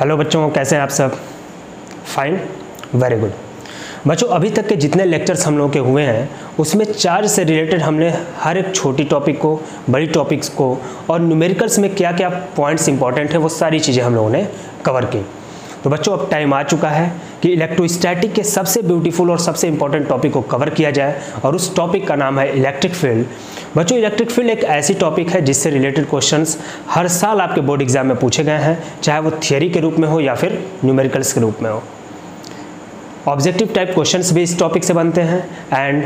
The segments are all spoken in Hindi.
हेलो बच्चों, कैसे हैं आप सब? Fine, very good. बच्चों, अभी तक के जितने लेक्चर्स हम लोगों के हुए हैं उसमें चार्ज से रिलेटेड हमने हर एक छोटी टॉपिक को, बड़ी टॉपिक्स को और न्यूमेरिकल्स में क्या क्या पॉइंट्स इंपॉर्टेंट है वो सारी चीज़ें हम लोगों ने कवर की। तो बच्चों, अब टाइम आ चुका है कि इलेक्ट्रोस्टैटिक के सबसे ब्यूटीफुल और सबसे इंपॉर्टेंट टॉपिक को कवर किया जाए और उस टॉपिक का नाम है इलेक्ट्रिक फील्ड। बच्चों, इलेक्ट्रिक फील्ड एक ऐसी टॉपिक है जिससे रिलेटेड क्वेश्चंस हर साल आपके बोर्ड एग्जाम में पूछे गए हैं, चाहे वो थियरी के रूप में हो या फिर न्यूमेरिकल्स के रूप में हो। ऑब्जेक्टिव टाइप क्वेश्चंस भी इस टॉपिक से बनते हैं एंड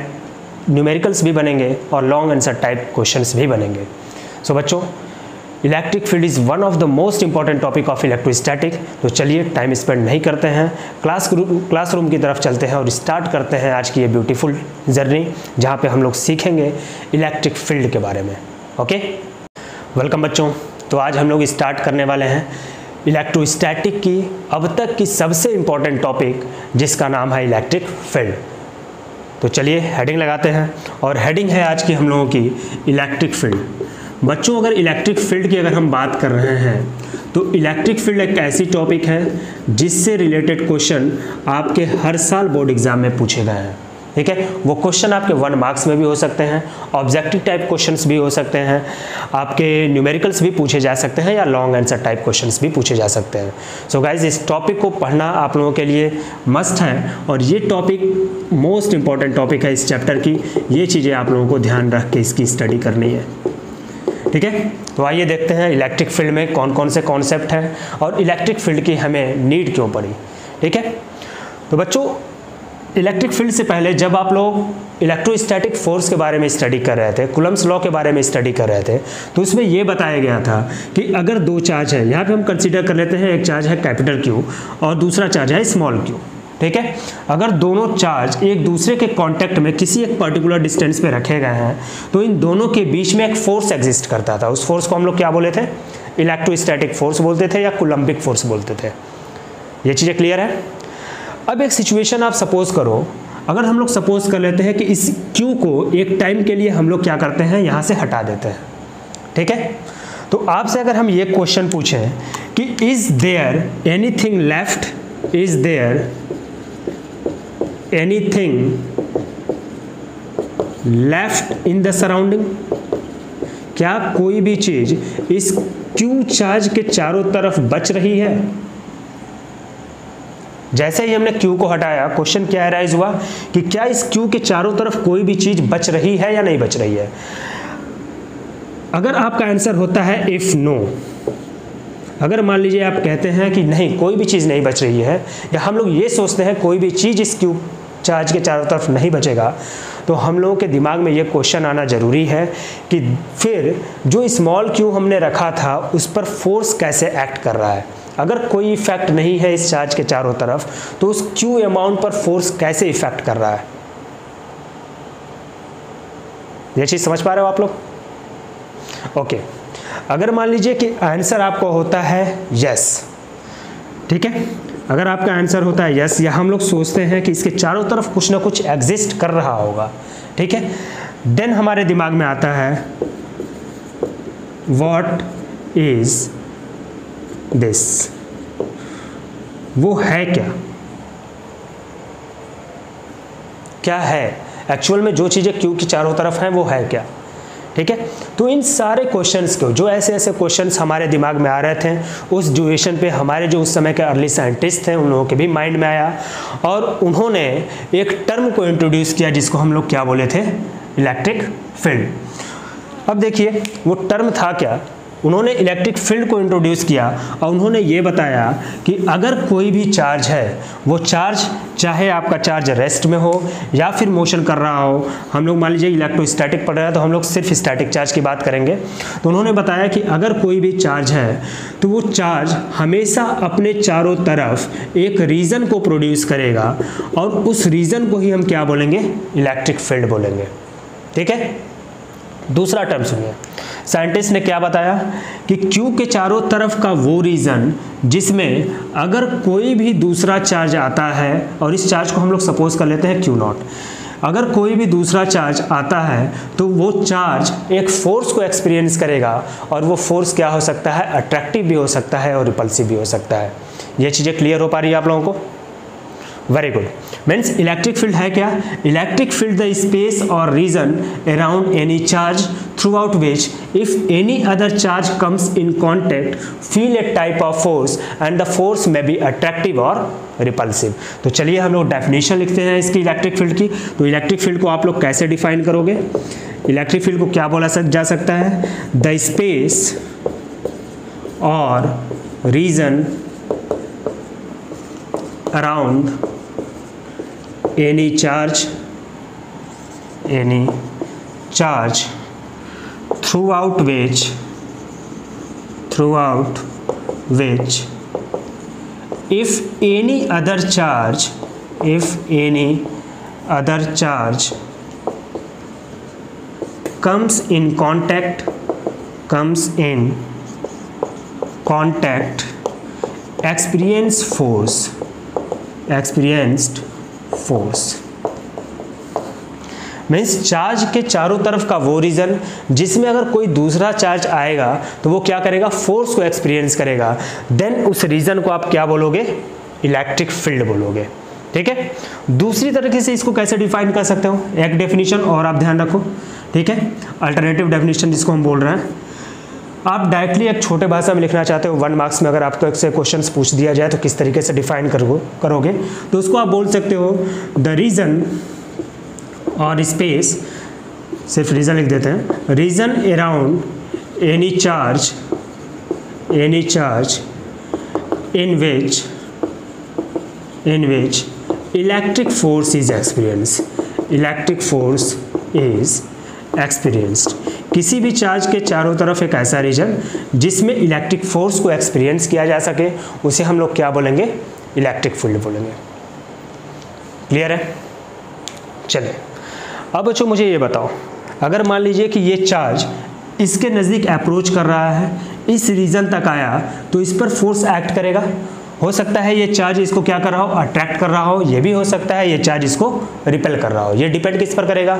न्यूमेरिकल्स भी बनेंगे और लॉन्ग आंसर टाइप क्वेश्चंस भी बनेंगे। सो बच्चों, electric field is one of the most important topic of electrostatic. तो चलिए टाइम स्पेंड नहीं करते हैं, क्लासरूम की तरफ चलते हैं और स्टार्ट करते हैं आज की ये ब्यूटीफुल जर्नी जहाँ पे हम लोग सीखेंगे इलेक्ट्रिक फील्ड के बारे में। ओके, वेलकम बच्चों। तो आज हम लोग स्टार्ट करने वाले हैं इलेक्ट्रोस्टैटिक की अब तक की सबसे इंपॉर्टेंट टॉपिक जिसका नाम है इलेक्ट्रिक फील्ड। तो चलिए हेडिंग लगाते हैं और हेडिंग है आज की हम लोगों की इलेक्ट्रिक फील्ड। बच्चों, अगर इलेक्ट्रिक फील्ड की अगर हम बात कर रहे हैं तो इलेक्ट्रिक फील्ड एक ऐसी टॉपिक है जिससे रिलेटेड क्वेश्चन आपके हर साल बोर्ड एग्जाम में पूछे गए हैं। ठीक है, वो क्वेश्चन आपके 1 मार्क्स में भी हो सकते हैं, ऑब्जेक्टिव टाइप क्वेश्चंस भी हो सकते हैं, आपके न्यूमेरिकल्स भी पूछे जा सकते हैं या लॉन्ग आंसर टाइप क्वेश्चंस भी पूछे जा सकते हैं। सो गाइज, इस टॉपिक को पढ़ना आप लोगों के लिए मस्ट है और ये टॉपिक मोस्ट इंपॉर्टेंट टॉपिक है इस चैप्टर की। ये चीज़ें आप लोगों को ध्यान रख के इसकी स्टडी करनी है। ठीक है, तो आइए देखते हैं इलेक्ट्रिक फील्ड में कौन कौन से कॉन्सेप्ट हैं और इलेक्ट्रिक फील्ड की हमें नीड क्यों पड़ी। ठीक है, तो बच्चों, इलेक्ट्रिक फील्ड से पहले जब आप लोग इलेक्ट्रोस्टैटिक फोर्स के बारे में स्टडी कर रहे थे, कूलम्ब्स लॉ के बारे में स्टडी कर रहे थे, तो उसमें यह बताया गया था कि अगर दो चार्ज है, यहाँ पे हम कंसीडर कर लेते हैं एक चार्ज है कैपिटल क्यू और दूसरा चार्ज है स्मॉल क्यू। ठीक है, अगर दोनों चार्ज एक दूसरे के कांटेक्ट में किसी एक पर्टिकुलर डिस्टेंस पे रखे गए हैं तो इन दोनों के बीच में एक फोर्स एग्जिस्ट करता था। उस फोर्स को हम लोग क्या बोले थे? इलेक्ट्रोस्टैटिक फोर्स बोलते थे या कूलम्बिक फोर्स बोलते थे। ये चीज़ें क्लियर है? अब एक सिचुएशन आप सपोज करो, अगर हम लोग सपोज कर लेते हैं कि इस क्यू को एक टाइम के लिए हम लोग क्या करते हैं, यहाँ से हटा देते हैं। ठीक है, तो आपसे अगर हम ये क्वेश्चन पूछें कि is there anything left, is there anything left in the surrounding, क्या कोई भी चीज इस क्यू चार्ज के चारों तरफ बच रही है? जैसे ही हमने क्यू को हटाया, क्वेश्चन क्या अराइज हुआ कि क्या इस क्यू के चारों तरफ कोई भी चीज बच रही है या नहीं बच रही है। अगर आपका आंसर होता है इफ नो, अगर मान लीजिए आप कहते हैं कि नहीं कोई भी चीज़ नहीं बच रही है, या हम लोग ये सोचते हैं कोई भी चीज़ इस क्यू चार्ज के चारों तरफ नहीं बचेगा, तो हम लोगों के दिमाग में ये क्वेश्चन आना ज़रूरी है कि फिर जो स्मॉल क्यू हमने रखा था उस पर फोर्स कैसे एक्ट कर रहा है। अगर कोई इफेक्ट नहीं है इस चार्ज के चारों तरफ तो उस क्यू अमाउंट पर फोर्स कैसे इफेक्ट कर रहा है। ये चीज़ समझ पा रहे हो आप लोग? ओके, अगर मान लीजिए कि आंसर आपको होता है यस, ठीक है, अगर आपका आंसर होता है यस या हम लोग सोचते हैं कि इसके चारों तरफ कुछ ना कुछ एग्जिस्ट कर रहा होगा, ठीक है, देन हमारे दिमाग में आता है व्हाट इज दिस, वो है क्या, क्या है एक्चुअल में जो चीज़ें क्यू की चारों तरफ हैं वो है क्या। ठीक है, तो इन सारे क्वेश्चंस को, जो ऐसे ऐसे क्वेश्चंस हमारे दिमाग में आ रहे थे उस ड्यूरेशन पे हमारे जो उस समय के अर्ली साइंटिस्ट थे उन लोगों के भी माइंड में आया और उन्होंने एक टर्म को इंट्रोड्यूस किया जिसको हम लोग क्या बोले थे? Electric field. अब देखिए वो टर्म था क्या, उन्होंने इलेक्ट्रिक फील्ड को इंट्रोड्यूस किया और उन्होंने ये बताया कि अगर कोई भी चार्ज है, वो चार्ज चाहे आपका चार्ज रेस्ट में हो या फिर मोशन कर रहा हो, हम लोग मान लीजिए इलेक्ट्रोस्टैटिक पढ़ रहे हैं तो हम लोग सिर्फ स्टैटिक चार्ज की बात करेंगे, तो उन्होंने बताया कि अगर कोई भी चार्ज है तो वो चार्ज हमेशा अपने चारों तरफ एक रीजन को प्रोड्यूस करेगा और उस रीजन को ही हम क्या बोलेंगे? इलेक्ट्रिक फील्ड बोलेंगे। ठीक है, दूसरा टर्म सुनिए, साइंटिस्ट ने क्या बताया कि क्यू के चारों तरफ का वो रीजन जिसमें अगर कोई भी दूसरा चार्ज आता है, और इस चार्ज को हम लोग सपोज कर लेते हैं क्यू नॉट, अगर कोई भी दूसरा चार्ज आता है तो वो चार्ज एक फोर्स को एक्सपीरियंस करेगा और वो फोर्स क्या हो सकता है, अट्रैक्टिव भी हो सकता है और रिपल्सिव भी हो सकता है। ये चीज़ें क्लियर हो पा रही है आप लोगों को? Very good. Means electric field है क्या? इलेक्ट्रिक फील्ड द स्पेस और region around any charge through out which if any other charge comes in contact feel a type of force and the force में बी अट्रैक्टिव और रिपल्सिव। तो चलिए हम लोग डेफिनेशन लिखते हैं इसकी इलेक्ट्रिक फील्ड की। तो इलेक्ट्रिक फील्ड को आप लोग कैसे डिफाइन करोगे? इलेक्ट्रिक फील्ड को क्या बोला जा सकता है? द स्पेस और region around any charge throughout which if any other charge comes in contact experienced force. Means charge के चारों तरफ का वो रीजन जिसमें अगर कोई दूसरा चार्ज आएगा तो वो क्या करेगा? फोर्स को एक्सपीरियंस करेगा। देन उस रीजन को आप क्या बोलोगे? इलेक्ट्रिक फील्ड बोलोगे। ठीक है। दूसरी तरीके से इसको कैसे डिफाइन कर सकते हो? एक डेफिनेशन और आप ध्यान रखो। ठीक है, अल्टरनेटिव डेफिनेशन जिसको हम बोल रहे हैं। आप डायरेक्टली एक छोटे भाषा में लिखना चाहते हो, 1 मार्क्स में अगर आपको एक से क्वेश्चन पूछ दिया जाए तो किस तरीके से डिफाइन करोगे, तो उसको आप बोल सकते हो द रीजन और स्पेस, सिर्फ रीजन लिख देते हैं, region around any charge in which electric force is experienced. किसी भी चार्ज के चारों तरफ एक ऐसा रीजन जिसमें इलेक्ट्रिक फोर्स को एक्सपीरियंस किया जा सके, उसे हम लोग क्या बोलेंगे? इलेक्ट्रिक फील्ड बोलेंगे। क्लियर है? चलिए अब बच्चों मुझे ये बताओ, अगर मान लीजिए कि ये चार्ज इसके नज़दीक अप्रोच कर रहा है, इस रीजन तक आया, तो इस पर फोर्स एक्ट करेगा। हो सकता है ये चार्ज इसको क्या कर रहा हो? अट्रैक्ट कर रहा हो। ये भी हो सकता है ये चार्ज इसको रिपेल कर रहा हो। ये डिपेंड किस पर करेगा?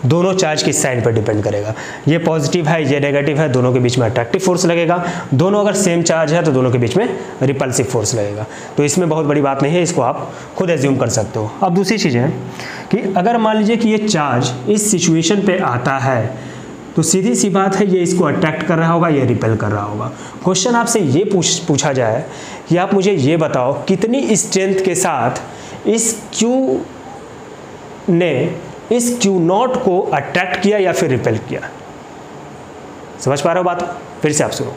दोनों चार्ज की साइन पर डिपेंड करेगा। ये पॉजिटिव है, ये नेगेटिव है, दोनों के बीच में अट्रैक्टिव फोर्स लगेगा। दोनों अगर सेम चार्ज है तो दोनों के बीच में रिपल्सिव फोर्स लगेगा। तो इसमें बहुत बड़ी बात नहीं है, इसको आप खुद एज्यूम कर सकते हो। अब दूसरी चीज़ है कि अगर मान लीजिए कि ये चार्ज इस सिचुएशन पर आता है तो सीधी सी बात है ये इसको अट्रैक्ट कर रहा होगा, ये रिपेल कर रहा होगा। क्वेश्चन आपसे ये पूछा जाए कि आप मुझे ये बताओ कितनी स्ट्रेंथ के साथ इस Q ने इस Q0 को अट्रैक्ट किया या फिर रिपेल किया। समझ पा रहे हो बात? फिर से आप सुनो।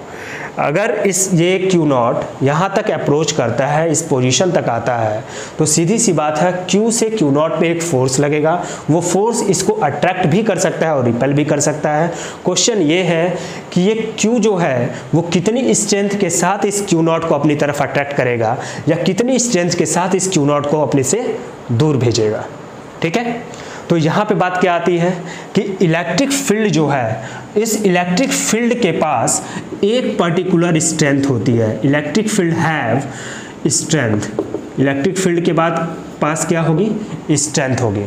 अगर ये Q0 यहाँ तक अप्रोच करता है, इस पोजीशन तक आता है, तो सीधी सी बात है Q से Q0 पे एक फोर्स लगेगा। वो फोर्स इसको अट्रैक्ट भी कर सकता है और रिपेल भी कर सकता है। क्वेश्चन ये है कि ये Q जो है वो कितनी स्ट्रेंथ के साथ इस Q0 को अपनी तरफ अट्रैक्ट करेगा या कितनी स्ट्रेंथ के साथ इस Q0 को अपने से दूर भेजेगा। ठीक है, तो यहाँ पे बात क्या आती है कि इलेक्ट्रिक फील्ड जो है, इस इलेक्ट्रिक फील्ड के पास एक पर्टिकुलर स्ट्रेंथ होती है। Electric field have strength. Electric field के बाद पास क्या होगी? स्ट्रेंथ होगी।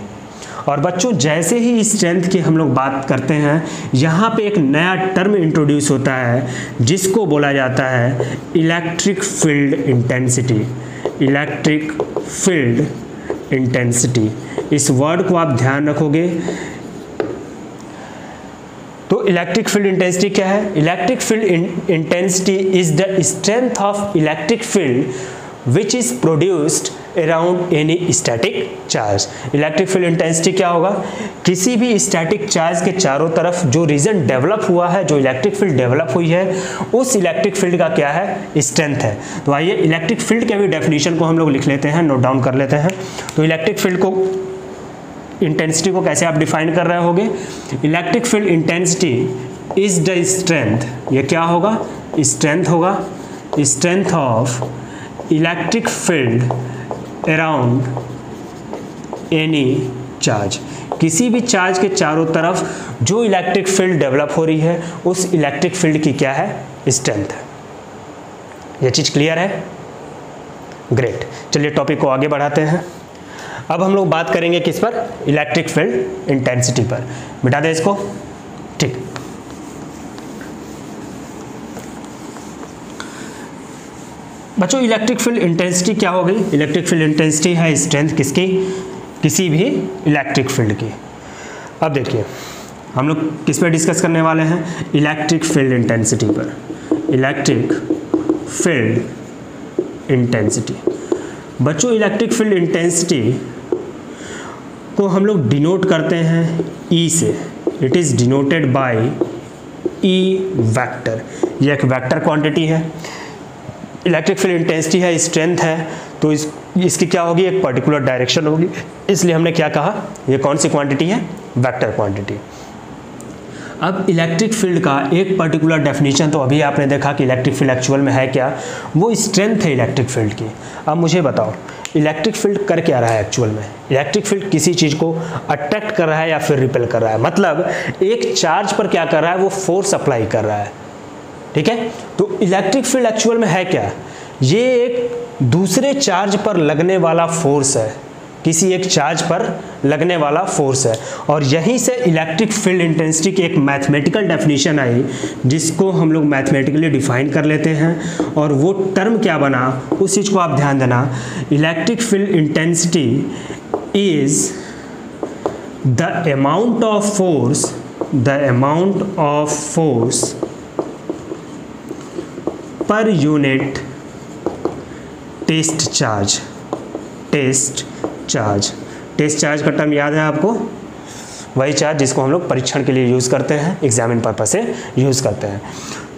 और बच्चों जैसे ही स्ट्रेंथ की हम लोग बात करते हैं, यहाँ पे एक नया टर्म इंट्रोड्यूस होता है जिसको बोला जाता है electric field intensity. Electric field intensity, इस वर्ड को आप ध्यान रखोगे। तो इलेक्ट्रिक फील्ड इंटेंसिटी क्या है? Electric field intensity is the strength of electric field which is produced around any static charge. Electric field intensity क्या होगा? किसी भी स्टैटिक चार्ज के चारों तरफ जो रीजन डेवलप हुआ है, जो इलेक्ट्रिक फील्ड डेवलप हुई है, उस इलेक्ट्रिक फील्ड का क्या है? स्ट्रेंथ है। तो आइए इलेक्ट्रिक फील्ड के भी डेफिनेशन को हम लोग लिख लेते हैं, नोट डाउन कर लेते हैं। तो इलेक्ट्रिक फील्ड को, इंटेंसिटी को कैसे आप डिफाइन कर रहे होगे? Electric field intensity is the strength, ये क्या होगा? स्ट्रेंथ होगा। Strength of electric field around any charge. किसी भी चार्ज के चारों तरफ जो इलेक्ट्रिक फील्ड डेवलप हो रही है, उस इलेक्ट्रिक फील्ड की क्या है? स्ट्रेंथ है। ये चीज़ क्लियर है? ग्रेट। चलिए टॉपिक को आगे बढ़ाते हैं। अब हम लोग बात करेंगे किस पर? इलेक्ट्रिक फील्ड इंटेंसिटी पर। मिटा दें इसको। ठीक, बच्चों इलेक्ट्रिक फील्ड इंटेंसिटी क्या हो गई? इलेक्ट्रिक फील्ड इंटेंसिटी है स्ट्रेंथ किसकी? किसी भी इलेक्ट्रिक फील्ड की। अब देखिए हम लोग किस पे डिस्कस करने वाले हैं? इलेक्ट्रिक फील्ड इंटेंसिटी पर। Electric field intensity. बच्चों इलेक्ट्रिक फील्ड इंटेंसिटी को हम लोग डिनोट करते हैं E से। It is denoted by E vector. ये एक वेक्टर क्वांटिटी है। इलेक्ट्रिक फील्ड इंटेंसिटी है, स्ट्रेंथ है, तो इसकी क्या होगी? एक पर्टिकुलर डायरेक्शन होगी। इसलिए हमने क्या कहा? ये कौन सी क्वांटिटी है? Vector quantity. अब इलेक्ट्रिक फील्ड का एक पर्टिकुलर डेफिनेशन तो अभी आपने देखा कि इलेक्ट्रिक फील्ड एक्चुअल में है क्या, वो स्ट्रेंथ है इलेक्ट्रिक फील्ड की। अब मुझे बताओ इलेक्ट्रिक फील्ड कर क्या रहा है एक्चुअल में? इलेक्ट्रिक फील्ड किसी चीज़ को अट्रैक्ट कर रहा है या फिर रिपेल कर रहा है, मतलब एक चार्ज पर क्या कर रहा है? वो फोर्स अप्लाई कर रहा है। ठीक है, तो इलेक्ट्रिक फील्ड एक्चुअल में है क्या? ये एक दूसरे चार्ज पर लगने वाला फोर्स है, किसी एक चार्ज पर लगने वाला फोर्स है। और यहीं से इलेक्ट्रिक फील्ड इंटेंसिटी की एक मैथमेटिकल डेफिनेशन आई, जिसको हम लोग मैथमेटिकली डिफाइन कर लेते हैं। और वो टर्म क्या बना, उस चीज़ को आप ध्यान देना। Electric field intensity is the amount of force per unit test charge का टर्म याद है आपको? वही चार्ज जिसको हम लोग परीक्षण के लिए यूज़ करते हैं, एग्जामिन पर्पस से यूज़ करते हैं।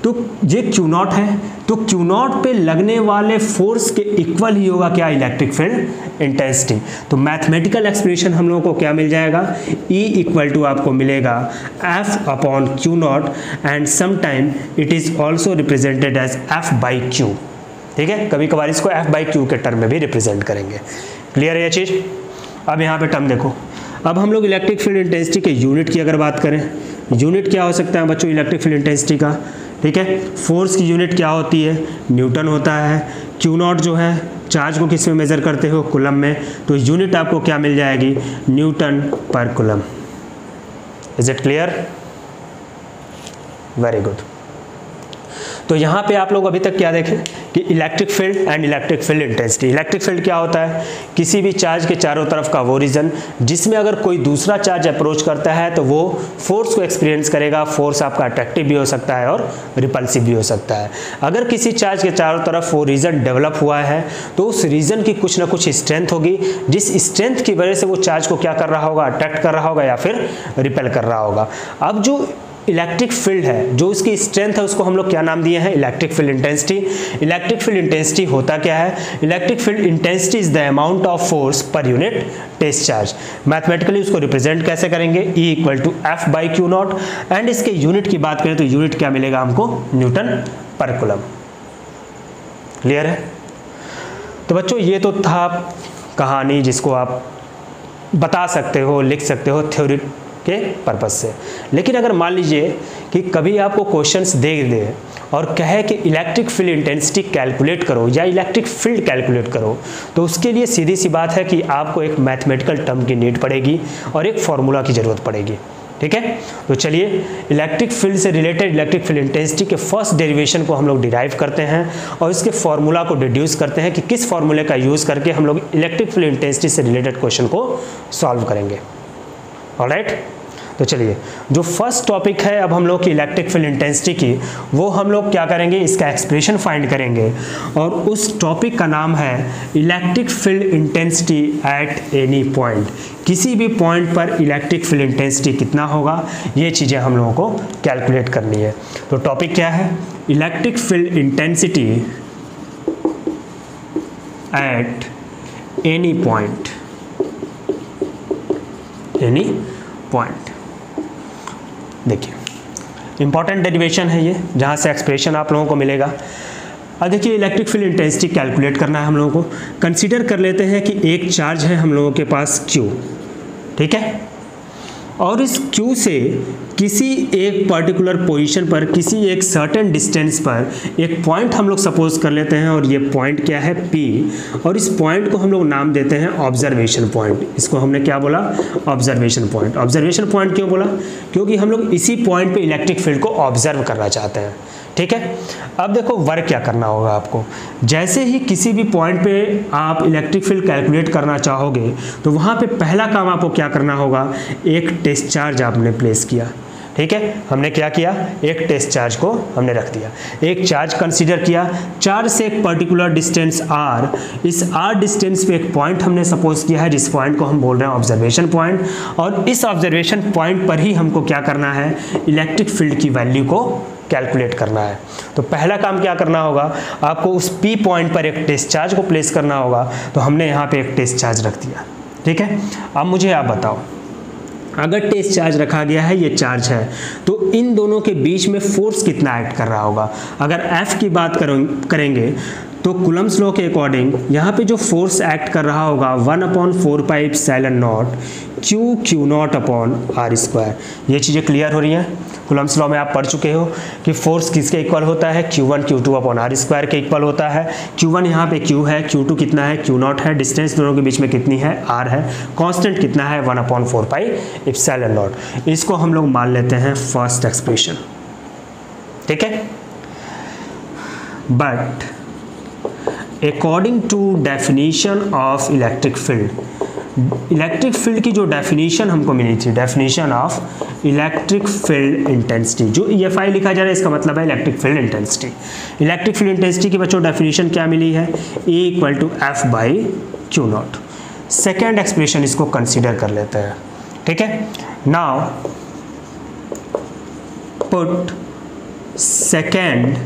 तो ये Q0 है, तो Q0 पे लगने वाले फोर्स के इक्वल ही होगा क्या? Electric field intensity. तो मैथमेटिकल एक्सप्रेशन हम लोगों को क्या मिल जाएगा? E इक्वल टू आपको मिलेगा F upon Q0 and sometime it is also represented as F by Q। ठीक है, कभी कभार इसको F बाई Q के टर्म में भी रिप्रेजेंट करेंगे। क्लियर है ये चीज़? अब यहाँ पे टर्म देखो। अब हम लोग इलेक्ट्रिक फील्ड इंटेंसिटी के यूनिट की अगर बात करें, यूनिट क्या हो सकता है बच्चों इलेक्ट्रिक फील्ड इंटेंसिटी का? ठीक है, फोर्स की यूनिट क्या होती है? न्यूटन होता है। Q0 जो है चार्ज को किस में मेज़र करते हो? कूलम में। तो यूनिट आपको क्या मिल जाएगी? न्यूटन पर coulomb. Is it clear? Very good. तो यहाँ पे आप लोग अभी तक क्या देखें कि electric field and electric field intensity. Electric field क्या होता है? किसी भी चार्ज के चारों तरफ का वो रीजन जिसमें अगर कोई दूसरा चार्ज अप्रोच करता है तो वो फोर्स को एक्सपीरियंस करेगा। फोर्स आपका अट्रैक्टिव भी हो सकता है और रिपल्सिव भी हो सकता है। अगर किसी चार्ज के चारों तरफ वो रीजन डेवलप हुआ है तो उस रीजन की कुछ ना कुछ स्ट्रेंथ होगी, जिस स्ट्रेंथ की वजह से वो चार्ज को क्या कर रहा होगा? अट्रैक्ट कर रहा होगा या फिर रिपेल कर रहा होगा। अब जो इलेक्ट्रिक फील्ड है, जो इसकी स्ट्रेंथ है, उसको हम लोग क्या नाम दिए हैं? Electric field intensity. Electric field intensity होता क्या है? Electric field intensity is the amount of force per unit test charge. Mathematically उसको रिप्रेजेंट कैसे करेंगे? E equal to F by Q0 and इसके यूनिट की बात करें तो यूनिट क्या मिलेगा हमको? न्यूटन पर कूलम। क्लियर है? तो बच्चों ये तो था कहानी जिसको आप बता सकते हो, लिख सकते हो थ्योरी के पर्पज से। लेकिन अगर मान लीजिए कि कभी आपको क्वेश्चंस दे दे और कहे कि इलेक्ट्रिक फील्ड इंटेंसिटी कैलकुलेट करो या इलेक्ट्रिक फील्ड कैलकुलेट करो, तो उसके लिए सीधी सी बात है कि आपको एक मैथमेटिकल टर्म की नीड पड़ेगी और एक फॉर्मूला की ज़रूरत पड़ेगी। ठीक है, तो चलिए इलेक्ट्रिक फील्ड से रिलेटेड इलेक्ट्रिक फील्ड इंटेंसिटी के फर्स्ट डेरिवेशन को हम लोग डिराइव करते हैं और इसके फॉर्मूला को डिड्यूस करते हैं कि किस फॉर्मूले का यूज़ करके हम लोग इलेक्ट्रिक फील्ड इंटेंसिटी से रिलेटेड क्वेश्चन को सॉल्व करेंगे। ऑलराइट, तो चलिए जो फर्स्ट टॉपिक है अब हम लोग की इलेक्ट्रिक फील्ड इंटेंसिटी की, वो हम लोग क्या करेंगे? इसका एक्सप्रेशन फाइंड करेंगे और उस टॉपिक का नाम है electric field intensity at any point. किसी भी पॉइंट पर इलेक्ट्रिक फील्ड इंटेंसिटी कितना होगा, ये चीज़ें हम लोगों को कैलकुलेट करनी है। तो टॉपिक क्या है? Electric field intensity at any point. Any point, देखिए इंपॉर्टेंट डेरिवेशन है ये, जहाँ से एक्सप्रेशन आप लोगों को मिलेगा। अब देखिए इलेक्ट्रिक फील्ड इंटेंसिटी कैलकुलेट करना है हम लोगों को। कंसीडर कर लेते हैं कि एक चार्ज है हम लोगों के पास Q, ठीक है, और इस Q से किसी एक पर्टिकुलर पोजीशन पर, किसी एक सर्टेन डिस्टेंस पर एक पॉइंट हम लोग सपोज कर लेते हैं और ये पॉइंट क्या है? P, और इस पॉइंट को हम लोग नाम देते हैं ऑब्जर्वेशन पॉइंट। इसको हमने क्या बोला? Observation point. ऑब्जर्वेशन पॉइंट क्यों बोला? क्योंकि हम लोग इसी पॉइंट पे इलेक्ट्रिक फील्ड को ऑब्जर्व करना चाहते हैं। ठीक है। अब देखो वर्क क्या करना होगा आपको। जैसे ही किसी भी पॉइंट पे आप इलेक्ट्रिक फील्ड कैलकुलेट करना चाहोगे तो वहाँ पे पहला काम आपको क्या करना होगा, एक टेस्ट चार्ज आपने प्लेस किया, ठीक है। हमने क्या किया, एक टेस्ट चार्ज को हमने रख दिया, एक चार्ज कंसीडर किया, चार्ज से एक पर्टिकुलर डिस्टेंस r, इस r डिस्टेंस पे एक पॉइंट हमने सपोज किया है जिस पॉइंट को हम बोल रहे हैं ऑब्जर्वेशन पॉइंट, और इस ऑब्जर्वेशन पॉइंट पर ही हमको क्या करना है, इलेक्ट्रिक फील्ड की वैल्यू को कैलकुलेट करना है। तो पहला काम क्या करना होगा, आपको उस P पॉइंट पर एक टेस्ट चार्ज को प्लेस करना होगा। तो हमने यहाँ पे एक टेस्ट चार्ज रख दिया, ठीक है। अब मुझे आप बताओ, अगर टेस्ट चार्ज रखा गया है, ये चार्ज है, तो इन दोनों के बीच में फोर्स कितना एक्ट कर रहा होगा। अगर F की बात करेंगे तो कूलम्ब्स लॉ के अकॉर्डिंग यहाँ पे जो फोर्स एक्ट कर रहा होगा 1/4πε0 Q0/r²। ये चीज़ें क्लियर हो रही हैं। कूलम्ब्स लॉ में आप पढ़ चुके हो कि फोर्स किसके इक्वल होता है, Q1 Q2/r² के इक्वल होता है। Q1 यहाँ पे Q है, Q2 कितना है, Q0 है, डिस्टेंस दोनों के बीच में कितनी है, r है, कांस्टेंट कितना है 1/4πε0। इसको हम लोग मान लेते हैं फर्स्ट एक्सप्रेशन, ठीक है। But according to definition of electric field, electric field की जो डेफिनेशन हमको मिली थी, definition of electric field intensity, जो EFI लिखा जा रहा है इसका मतलब है electric field intensity. Electric field intensity की बच्चों डेफिनेशन क्या मिली है, E = F/Q0। सेकेंड एक्सप्रेशन इसको कंसीडर कर लेते हैं, ठीक है। Now put second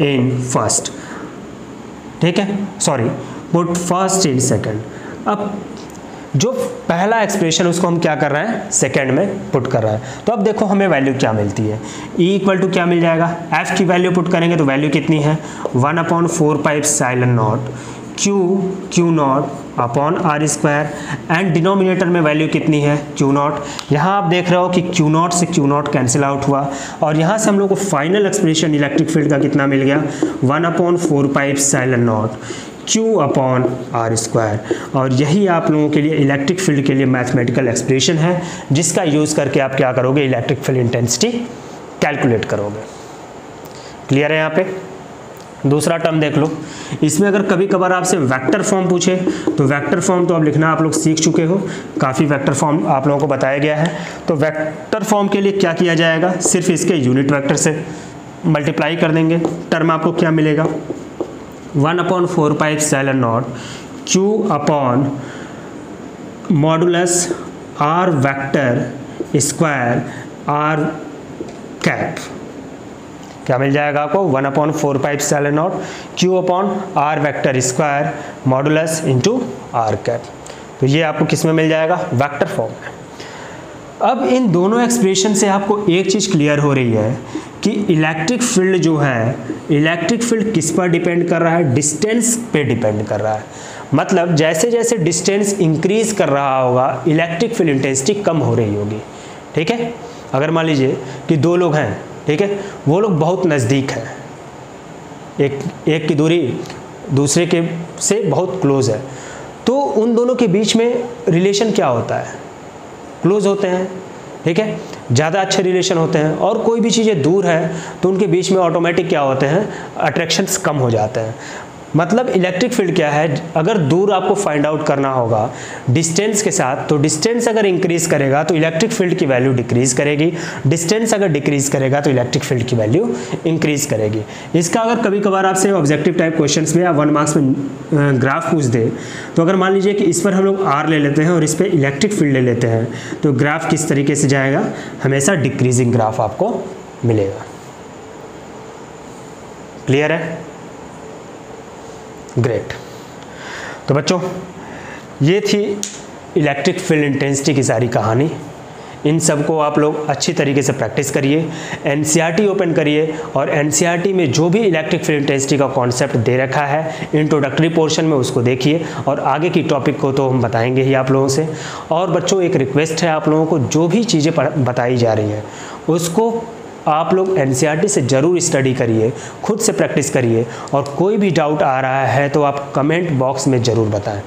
in first, ठीक है, sorry put first in second. अब जो पहला एक्सप्रेशन उसको हम क्या कर रहे हैं, सेकेंड में पुट कर रहा है। तो अब देखो हमें वैल्यू क्या मिलती है, E = क्या मिल जाएगा, F की वैल्यू पुट करेंगे तो वैल्यू कितनी है 1/4πε0 Q0/r², एंड डिनोमिनेटर में वैल्यू कितनी है Q0। यहाँ आप देख रहे हो कि Q0 से Q0 कैंसिल आउट हुआ, और यहाँ से हम लोग को फाइनल एक्सप्रेशन इलेक्ट्रिक फील्ड का कितना मिल गया 1/4πε0 Q/r²। और यही आप लोगों के लिए इलेक्ट्रिक फील्ड के लिए मैथमेटिकल एक्सप्रेशन है, जिसका यूज़ करके आप क्या करोगे, इलेक्ट्रिक फील्ड इंटेंसिटी कैलकुलेट करोगे। क्लियर है यहाँ पे। दूसरा टर्म देख लो, इसमें अगर कभी कभार आपसे वेक्टर फॉर्म पूछे तो वेक्टर फॉर्म तो अब लिखना आप लोग सीख चुके हो, काफ़ी वेक्टर फॉर्म आप लोगों को बताया गया है। तो वेक्टर फॉर्म के लिए क्या किया जाएगा, सिर्फ इसके यूनिट वेक्टर से मल्टीप्लाई कर देंगे। टर्म आपको क्या मिलेगा 1/4πε0 Q/r²r⁻। क्या मिल जाएगा आपको 1/4πε0 Q/r²r⁻∗r⁻। तो ये आपको किस में मिल जाएगा, वेक्टर फॉर्म में। अब इन दोनों एक्सप्रेशन से आपको एक चीज़ क्लियर हो रही है कि इलेक्ट्रिक फील्ड जो है, इलेक्ट्रिक फील्ड किस पर डिपेंड कर रहा है, डिस्टेंस पे डिपेंड कर रहा है। मतलब जैसे जैसे डिस्टेंस इंक्रीज कर रहा होगा इलेक्ट्रिक फील्ड इंटेंसिटी कम हो रही होगी, ठीक है। अगर मान लीजिए कि दो लोग हैं, ठीक है, वो लोग बहुत नज़दीक हैं, एक की दूरी दूसरे के से बहुत क्लोज है, तो उन दोनों के बीच में रिलेशन क्या होता है, क्लोज होते हैं, ठीक है, ज़्यादा अच्छे रिलेशन होते हैं। और कोई भी चीज़ें दूर है तो उनके बीच में ऑटोमेटिक क्या होते हैं, अट्रैक्शंस कम हो जाते हैं। मतलब इलेक्ट्रिक फील्ड क्या है, अगर दूर आपको फाइंड आउट करना होगा डिस्टेंस के साथ, तो डिस्टेंस अगर इंक्रीज करेगा तो इलेक्ट्रिक फील्ड की वैल्यू डिक्रीज करेगी, डिस्टेंस अगर डिक्रीज करेगा तो इलेक्ट्रिक फील्ड की वैल्यू इंक्रीज करेगी। इसका अगर कभी कभार आपसे ऑब्जेक्टिव टाइप क्वेश्चंस में या 1 मार्क्स में ग्राफ पूछ दे, तो अगर मान लीजिए कि इस पर हम लोग R ले लेते हैं और इस पर इलेक्ट्रिक फील्ड ले लेते हैं, तो ग्राफ किस तरीके से जाएगा, हमेशा डिक्रीजिंग ग्राफ आपको मिलेगा। क्लियर है, ग्रेट। तो बच्चों ये थी इलेक्ट्रिक फील्ड इंटेंसिटी की सारी कहानी। इन सब को आप लोग अच्छी तरीके से प्रैक्टिस करिए, एनसीईआरटी ओपन करिए, और एनसीईआरटी में जो भी इलेक्ट्रिक फील्ड इंटेंसिटी का कॉन्सेप्ट दे रखा है इंट्रोडक्टरी पोर्शन में उसको देखिए, और आगे की टॉपिक को तो हम बताएंगे ही आप लोगों से। और बच्चों एक रिक्वेस्ट है आप लोगों को, जो भी चीज़ें बताई जा रही हैं उसको आप लोग एनसीईआरटी से ज़रूर स्टडी करिए, खुद से प्रैक्टिस करिए, और कोई भी डाउट आ रहा है तो आप कमेंट बॉक्स में ज़रूर बताएं,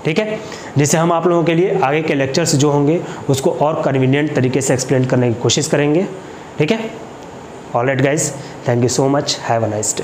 ठीक है, जिससे हम आप लोगों के लिए आगे के लेक्चर्स जो होंगे उसको और कन्वीनियंट तरीके से एक्सप्लेन करने की कोशिश करेंगे, ठीक है। Alright guys, thank you so much, have a nice day.